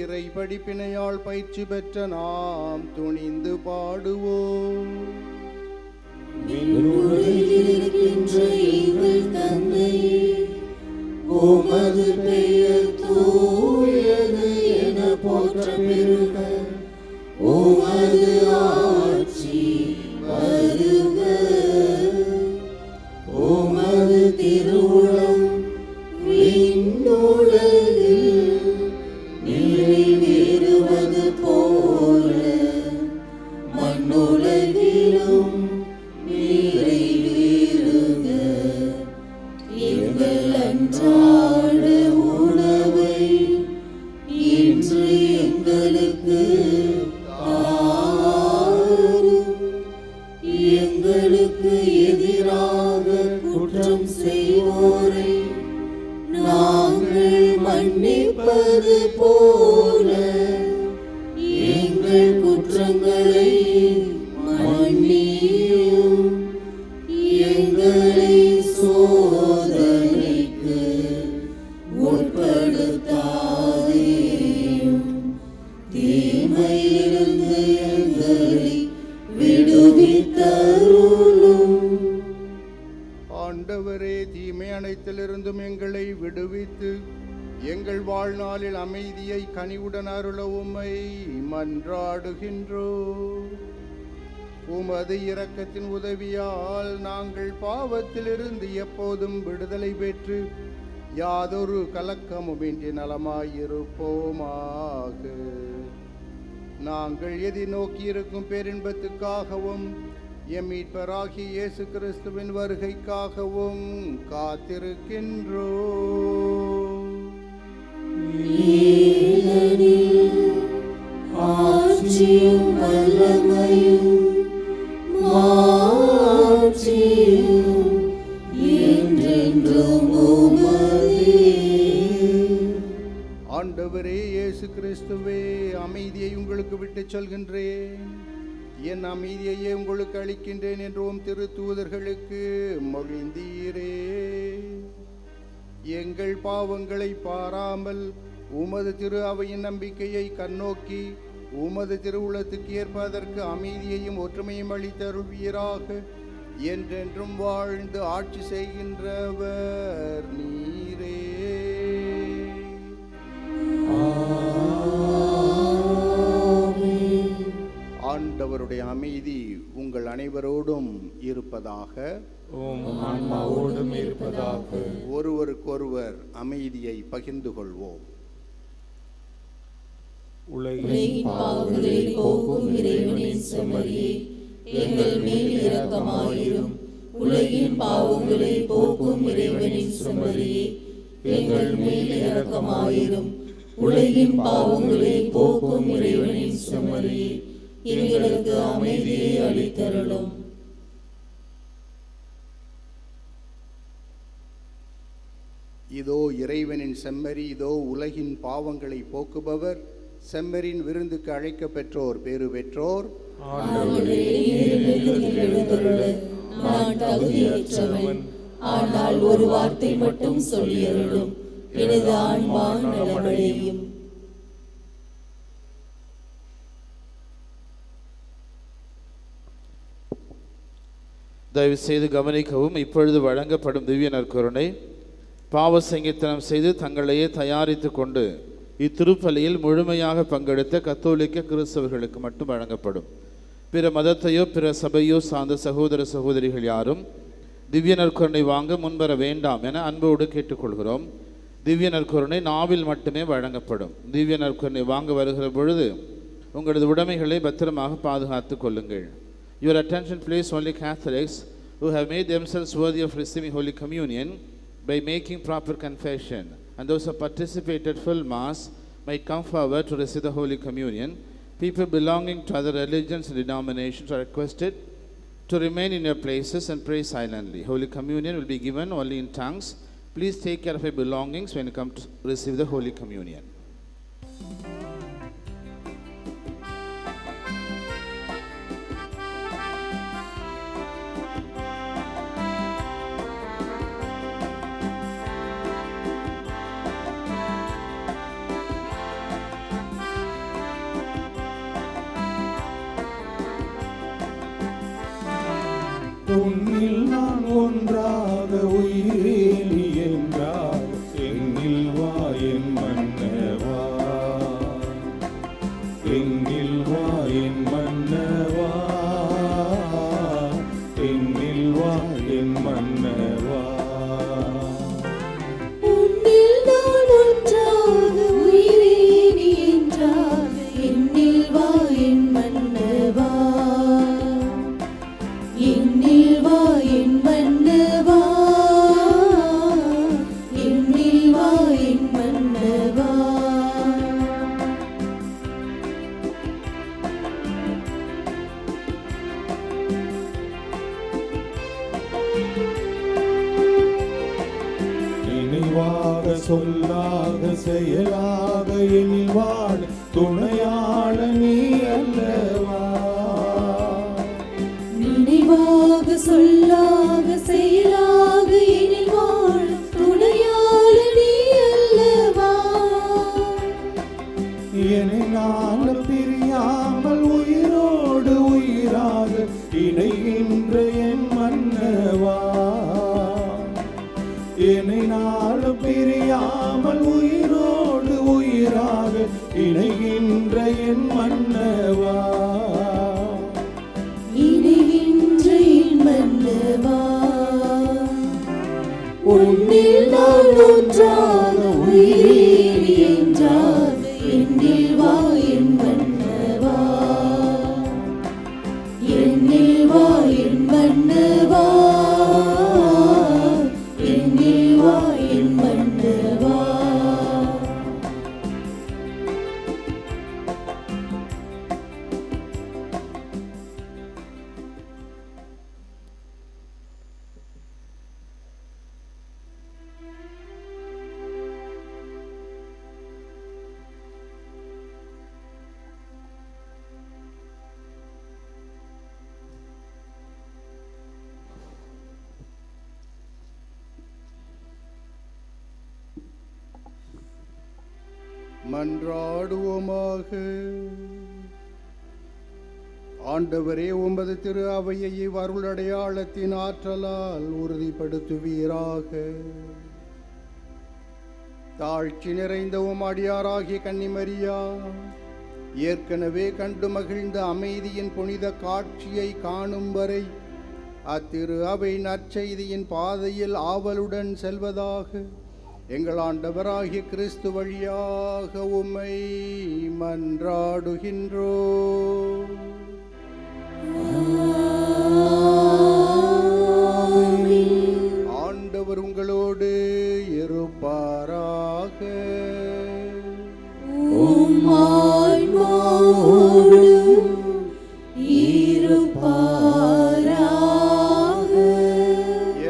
Speaker 3: இறை படிப்பினையால் பயிற்சி பெற்ற நாம் துணிந்து பாடுவோம்.
Speaker 5: இருக்கின்ற எங்கள் தந்தையே, உமது பெயர் தூயது என போற்ற பெறுக. உமது ஆட்சி வருக. உமது திருவுளம் விண்ணுலகில் நிறைவேறுவது போல மண்ணுலகிலும் நிறைவேறுக. எங்கள் அன்றாட உணவை இன்று எங்களுக்கு தாரும். எங்களுக்கு எதிராக குற்றம் செய்வோரை நாங்கள் மன்னிப்பது போல எங்கள் குற்றங்களை மன்னியும். எங்களை சோதனைக்கு உட்படுத்தாதேயும். தீமையிலிருந்து எங்களை
Speaker 3: எங்கள் வாழ்நாளில் அமைதியை கனிவுடன் அருள உம்மை மன்றாடுகின்றோம். உமது இரக்கத்தின் உதவியால் நாங்கள் பாவத்திலிருந்து எப்போதும் விடுதலை பெற்று யாதொரு கலக்கமுமின்றி நலமாயிருப்போமாக. நாங்கள் எதிர்நோக்கியிருக்கும் பேரின்பத்துக்காகவும் எம் மீட்பராகிய இயேசு கிறிஸ்துவின் வருகைக்காகவும் காத்திருக்கின்றோம்.
Speaker 5: ஆட்சியும் வல்லமையும் மாட்சியும் என்றென்றும் உமதே.
Speaker 3: ஆண்டவரே இயேசு கிறிஸ்துவே, அமைதியை உங்களுக்கு விட்டுச் சொல்கின்றேன், என் அமைதியையே உங்களுக்கு அளிக்கின்றேன் என்றும் திருத்தூதர்களுக்கு மொழிந்தீரே. எங்கள் பாவங்களை பாராமல் உமது திரு அவையின் நம்பிக்கையை கண்ணோக்கி உமது திருவுளத்துக்கு ஏற்பதற்கு அமைதியையும் ஒற்றுமையும் அளித்தருள்வீராக. என்றென்றும் வாழ்ந்து ஆட்சி செய்கின்றவர் நீரே. ஆண்டவருடைய அமைதி உங்கள் அனைவரோடும் இருப்பதாக.
Speaker 6: ஆன்மாவோடும் இருப்பதாக.
Speaker 3: ஒருவருக்கொருவர் அமைதியை பகிர்ந்து கொள்வோம்.
Speaker 5: உலகின் பாவங்களை போக்கும் இறைவனின் செம்மறியே, எங்கள் மேல் இரக்கமாயிரும். உலகின் பாவங்களை போக்கும் இறைவனின் செம்மறியே, எங்கள் மேல் இரக்கமாயிரும். உலகின் பாவங்களை போக்கும் இறைவனின் செம்மறியே, எங்களுக்கு அமைதியை அளித்தருளும்.
Speaker 3: இதோ இறைவனின் செம்மறி, இதோ உலகின் பாவங்களை போக்குபவர். செம்மறின் விருந்துக்கு அழைக்க பெற்றோர் பேறு பெற்றோர்.
Speaker 5: நான் தகுதியற்றவன், ஆனால் ஒரு வார்த்தை மட்டும் சொல்லியருளும், எனது ஆன்மா நலமடையும்.
Speaker 1: தயவு செய்து கவனிக்கவும். இப்பொழுது வழங்கப்படும் திவ்ய நற்கருணை பாவ சங்கீர்த்தனம் செய்து தங்களையே தயாரித்து கொண்டு இத்திருப்பலியில் முழுமையாக பங்கெடுத்த கத்தோலிக்க கிறிஸ்தவர்களுக்கு மட்டும் வழங்கப்படும். பிற மதத்தையோ பிற சபையோ சார்ந்த சகோதர சகோதரிகள் யாரும் திவ்ய நற்கருணை வாங்க முன்வர வேண்டாம் என அன்போடு கேட்டுக்கொள்கிறோம். திவ்ய நற்கருணை நாவில் மட்டுமே வழங்கப்படும். திவ்ய நற்கருணை வாங்க வருகிற பொழுது உங்களது உடைமைகளை பத்திரமாக பாதுகாத்து கொள்ளுங்கள். Your attention please, only Catholics who have made themselves worthy of receiving Holy Communion by making proper confession, and those who participated full Mass might come forward to receive the Holy Communion. People belonging to other religions and denominations are requested to remain in your places and pray silently. Holy Communion will be given only in tongues. Please take care of your belongings when you come to receive the Holy Communion.
Speaker 6: உன்னில் நான் ஒன்றாக உயிரேலி என்றார், எண்ணில் வா என் மன்னவா, எண்ணில் வா என் மன்னவா, எண்ணில் வா என் மன்னவா.
Speaker 5: உன்னில் நான் ஒன்றாக உயிரேலி என்றார், எண்ணில் வா என் மன்னவா, எண்ணில் வா என் மன்னவா, எண்ணில் வா என் மன்னவா.
Speaker 6: நினைவாக சொல்லாக செயலாக எண்ணில் வாழ துணையாள நீ அல்லவா.
Speaker 5: நினைவாக சொல்லாக செயலாக எனில் வாழும் துணையாள நீ அல்லவா.
Speaker 6: என்னை நான் பிரியாமல் உயிரோடு உயிராக இணைகின்ற என் மன்னவா, என்னை நான் பிரியாமல் உயிரோடு
Speaker 5: ஒன்றாக உயிரேறி என்றார் என்னில் வா என் மன்னவா என்னில் வா என் மன்னவா என்னில் வா என் மன்னவா
Speaker 3: மன்றாடுவோமாக. ஆண்டவரே, உமது திரு அவையை அருளடையாளத்தின் ஆற்றலால் உறுதிப்படுத்துவீராக. தாழ்ச்சி நிறைந்த உம் அடியாராகிய கன்னிமரியா ஏற்கனவே கண்டு மகிழ்ந்த அமைதியின் புனித காட்சியை காணும் வரை அத்திரு அவை நற்செய்தியின் பாதையில் ஆவலுடன் செல்வதாக எங்கள் ஆண்டவராகிய கிறிஸ்து வழியாக உம்மை மன்றாடுகின்றோம். ஆண்டவர் உங்களோடு இருப்பாராக.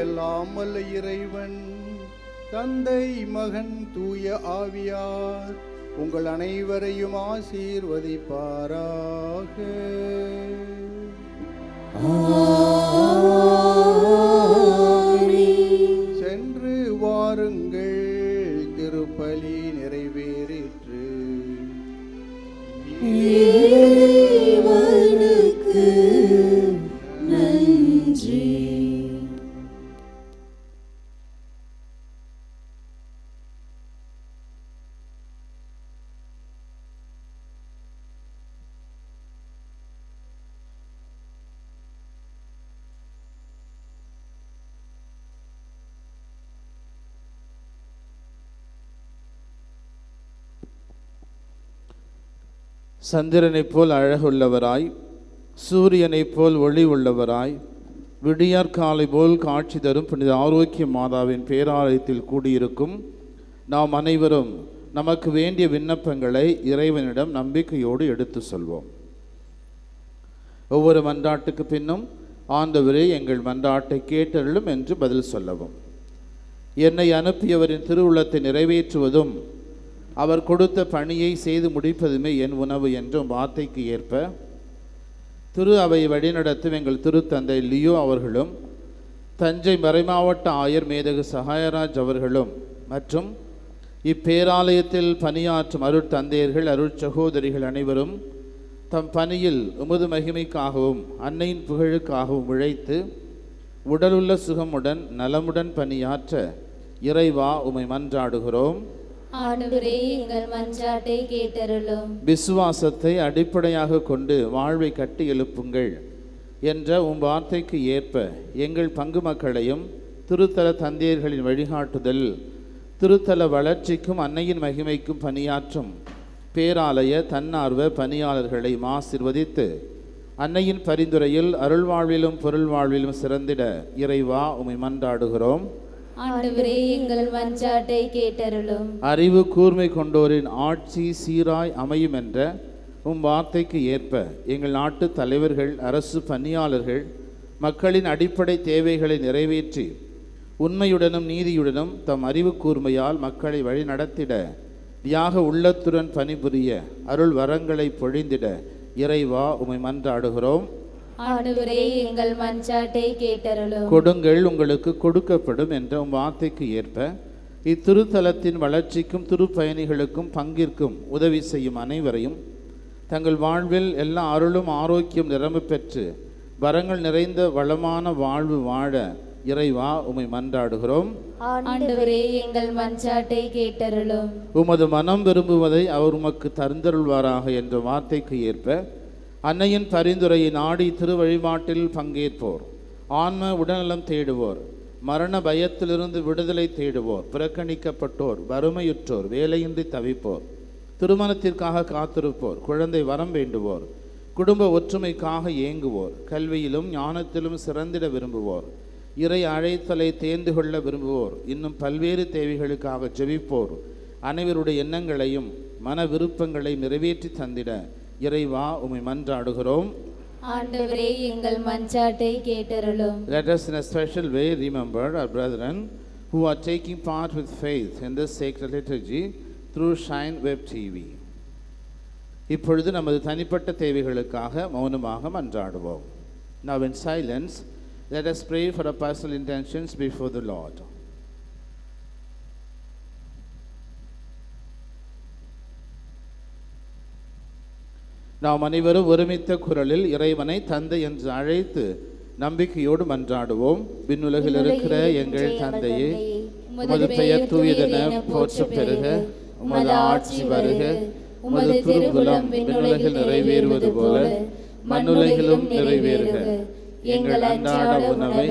Speaker 3: எல்லாம் வல்ல இறைவன் தந்தை, மகன், தூய ஆவியார் உங்கள் அனைவரையும் ஆசீர்வதிப்பாராக. சென்று வாருங்கள், திருப்பலி நிறைவேறிற்று.
Speaker 5: நன்றி.
Speaker 1: சந்திரனைப் போல் அழகுள்ளவராய், சூரியனைப் போல் ஒளி உள்ளவராய், விடியற்காலை போல் காட்சி தரும் புனித ஆரோக்கிய மாதாவின் பேராலயத்தில் கூடியிருக்கும் நாம் அனைவரும் நமக்கு வேண்டிய விண்ணப்பங்களை இறைவனிடம் நம்பிக்கையோடு எடுத்து சொல்வோம். ஒவ்வொரு மன்றாட்டுக்கு பின்னும் ஆண்டவரே எங்கள் மன்றாட்டை கேட்டருளும் என்று பதில் சொல்லவும். என்னை அனுப்பியவரின் திருவுள்ளத்தை நிறைவேற்றுவதும் அவர் கொடுத்த பணியை செய்து முடிப்பதுமே என் உணவு என்றும் வார்த்தைக்கு ஏற்ப திரு அவை வழிநடத்தும் எங்கள் திருத்தந்தை லியோ அவர்களும், தஞ்சை மறைமாவட்ட ஆயர் மேதகு சகாயராஜ் அவர்களும் மற்றும் இப்பேராலயத்தில் பணியாற்றும் அருட்தந்தையர்கள், அருட்சகோதரிகள் அனைவரும் தம் பணியில் உமது மகிமைக்காகவும் அன்னையின் புகழுக்காகவும் உழைத்து உடலுள்ள சுகமுடன் நலமுடன் பணியாற்ற இறைவா உம்மை மன்றாடுகிறோம்.
Speaker 5: ஆண்டவரே, எங்கள் மன்றாட்டை கேட்டருளும்.
Speaker 1: விசுவாசத்தை அடிப்படையாக கொண்டு வாழ்வை கட்டி எழுப்புங்கள் என்ற உம் வார்த்தைக்கு ஏற்ப எங்கள் பங்கு மக்களையும் திருத்தல தந்தையர்களின் வழிகாட்டுதல் திருத்தல வளர்ச்சிக்கும் அன்னையின் மகிமைக்கும் பணியாற்றும் பேராலய தன்னார்வ பணியாளர்களை ஆசீர்வதித்து அன்னையின் பரிந்துரையில் அருள்வாழ்விலும் பொருள் வாழ்விலும் சிறந்திட இறைவா உம்மை மன்றாடுகிறோம்.
Speaker 5: ஆண்டவரே, எங்கள் மன்றாட்டை கேட்டருளும்.
Speaker 1: அறிவு கூர்மை கொண்டோரின் ஆட்சி சீராய் அமையும் என்ற உம் வார்த்தைக்கு ஏற்ப எங்கள் நாட்டு தலைவர்கள், அரசு பணியாளர்கள் மக்களின் அடிப்படை தேவைகளை நிறைவேற்றி உண்மையுடனும் நீதியுடனும் தம் அறிவு கூர்மையால் மக்களை வழிநடத்திட தியாக உள்ளத்துடன் பணிபுரிய அருள் வரங்களை பொழிந்திட இறைவா உம்மை மன்றாடுகிறோம்.
Speaker 5: ஆண்டவரே, எங்கள் மன்றாட்டை கேட்டருளும்.
Speaker 1: கொடுங்கள் உங்களுக்கு கொடுக்கப்படும் என்ற உம் வார்த்தைக்கு ஏற்ப இத்திருத்தலத்தின் வளர்ச்சிக்கும் திருப்பயணிகளுக்கும் பங்கிற்கும் உதவி செய்யும் அனைவரையும் தங்கள் வாழ்வில் எல்லா அருளும் ஆரோக்கியம் நிரம்ப பெற்று வரங்கள் நிறைந்த வளமான வாழ்வு வாழ இறைவா உம்மை மன்றாடுகிறோம்.
Speaker 5: ஆண்டவரே, எங்கள் மன்றாட்டை கேட்டருளும்.
Speaker 1: உமது மனம் விரும்புவதை அவர் உமக்கு தந்தருள்வாராக என்ற வார்த்தைக்கு ஏற்ப அன்னையின் பரிந்துரையை நாடி திரு வழிபாட்டில் பங்கேற்போர், ஆன்ம உடல்நலம் தேடுவோர், மரண பயத்திலிருந்து விடுதலை தேடுவோர், புறக்கணிக்கப்பட்டோர், வறுமையுற்றோர், வேலையின்றி தவிப்போர், திருமணத்திற்காக காத்திருப்போர், குழந்தை வரம் வேண்டுவோர், குடும்ப ஒற்றுமைக்காக ஏங்குவோர், கல்வியிலும் ஞானத்திலும் சிறந்திட விரும்புவோர், இறை அழைத்தலை தேர்ந்து கொள்ள விரும்புவோர், இன்னும் பல்வேறு தேவைகளுக்காக ஜெபிப்போர் அனைவருடைய எண்ணங்களையும் மன விருப்பங்களை நிறைவேற்றி தந்திட இறைவா உம்மை மன்றாடுகிறோம்.
Speaker 5: ஆண்டவரே எங்கள் மன்றாட்டை கேட்டருளும்.
Speaker 1: Let us in a special way remember our brethren who are taking part with faith in this sacred liturgy through Shine Web TV. இப்பொழுது நமது தனிப்பட்ட தேவைகளுக்காக மௌனமாக மன்றாடுவோம். Now in silence, let us pray for our personal intentions before the Lord. நாம் அனைவரும் ஒருமித்த குரலில் இறைவனை தந்தை என்று அழைத்து நம்பிக்கையோடு மன்றாடுவோம். விண்ணுலகில் இருக்கிற எங்கள் தந்தையே, உமது பெயர் தூயதென போற்றப் பெறுக, உமது ஆட்சி வருக, உமது திருவுளம் விண்ணுலகில் நிறைவேறுவது போல மண்ணுலகிலும் நிறைவேறுக. எங்கள் அன்றாட உணவை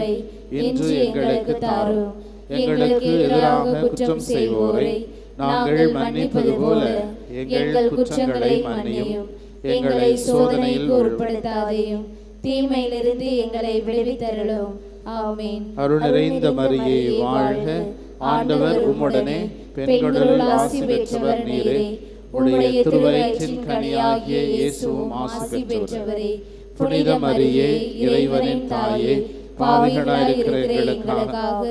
Speaker 1: இன்று எங்களுக்கு தாரும். எங்களுக்கு எதிராக குற்றம் செய்வோரை நாங்கள் மன்னிப்பது போல எங்கள் குற்றங்களை மன்னியும். எங்களை சோதனையில் உட்படுத்தாதேயும், தீமையிலிருந்து எங்களை விடுவித்தருளும். ஆமென். அருள் நிறைந்த மரியே வாழ்க, ஆண்டவர் உம்முடனே, பெண்களுள் ஆசி பெற்றவர் நீரே. உம்முடைய திருவயிற்றின் கனியாகிய இயேசுவும் ஆசி பெற்றவரே. புனித மரியே, இறைவனின் தாயே, பாவிகளாயிருக்கிற எங்களுக்காக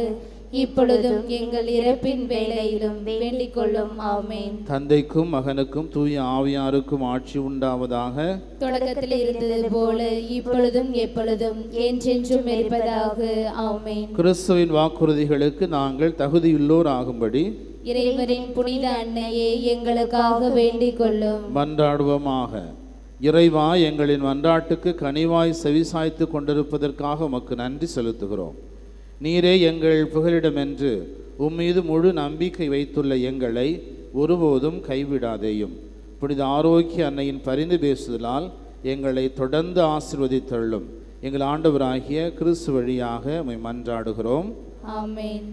Speaker 1: இப்பொழுதும் எங்கள் இறப்பின் வேளையிலும் வேண்டிக் கொள்ளும். ஆமென். தந்தைக்கும் மகனுக்கும் தூய ஆவியாருக்கும் ஆட்சி உண்டாவதாக. தொடக்கத்தில் இருந்தது போல இப்பொழுதும் எப்பொழுதும் என்றென்றும் இருப்பதாக. ஆமென். கிறிஸ்துவின் வாக்குறுதிகளுக்கு நாங்கள் தகுதியுள்ளோர் ஆகும்படி இறைவனின் புனித அன்னையே எங்களுக்காக வேண்டிக் கொள்ளும். மன்றாடுவோமாக. இறைவா, எங்களின் மன்றாட்டுக்கு கனிவாய் செவிசாய்த்து கொண்டிருப்பதற்காக உமக்கு நன்றி செலுத்துகிறோம். நீரே எங்கள் புகலிடம் என்று உம்மீது முழு நம்பிக்கை வைத்துள்ள எங்களை ஒருபோதும் கைவிடாதேயும். புனித ஆரோக்கிய அன்னையின் பரிந்து பேசுதலால் எங்களை தொடர்ந்து ஆசீர்வதித்தருளும். எங்கள் ஆண்டவராகிய கிறிஸ்து வழியாக உம்மை மன்றாடுகிறோம். ஆமென்.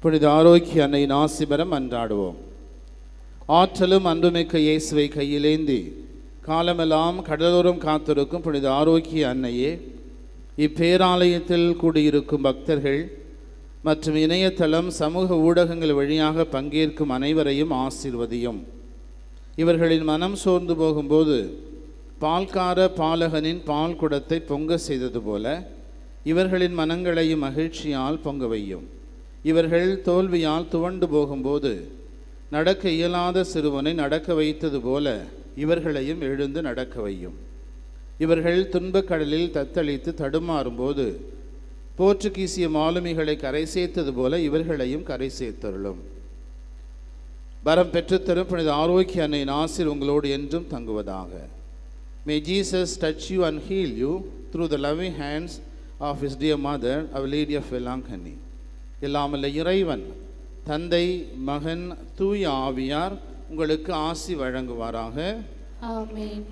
Speaker 1: புனித ஆரோக்கிய அன்னையின் ஆசி பெற மன்றாடுவோம். ஆற்றலும் அன்புமிக்க இயேசுவை கையிலேந்தி காலமெல்லாம் கடலோரம் காத்திருக்கும் புனித ஆரோக்கிய அன்னையே, இப்பேராலயத்தில் கூடியிருக்கும் பக்தர்கள் மற்றும் இணையதளம் சமூக ஊடகங்கள் வழியாக பங்கேற்கும் அனைவரையும் ஆசீர்வதியும். இவர்களின் மனம் சோர்ந்து போகும்போது பால்கார பாலகனின் பால் குடத்தை பொங்க செய்தது போல இவர்களின் மனங்களையும் மகிழ்ச்சியால் பொங்க வையும். இவர்கள் தோல்வியால் துவண்டு போகும்போது நடக்க இயலாத சிறுவனை நடக்க வைத்தது போல இவர்களையும் எழுந்து நடக்க வையும். இவர்கள் துன்பக் கடலில் தத்தளித்து தடுமாறும்போது போர்ச்சுகீசிய மாலுமிகளை கரை சேர்த்தது போல இவர்களையும் கரை சேர்த்தருளும். வரம் பெற்றுத்தரும் புனித ஆரோக்கிய அன்னையின் ஆசீர் உங்களோடு என்றும் தங்குவதாக. May Jesus touch you and heal you through the loving hands of his dear mother, Our Lady of Velankani. எல்லாமல்ல இறைவன் தந்தை, மகன், தூய ஆவியார் உங்களுக்கு ஆசி வழங்குவாராக. ஆமென்.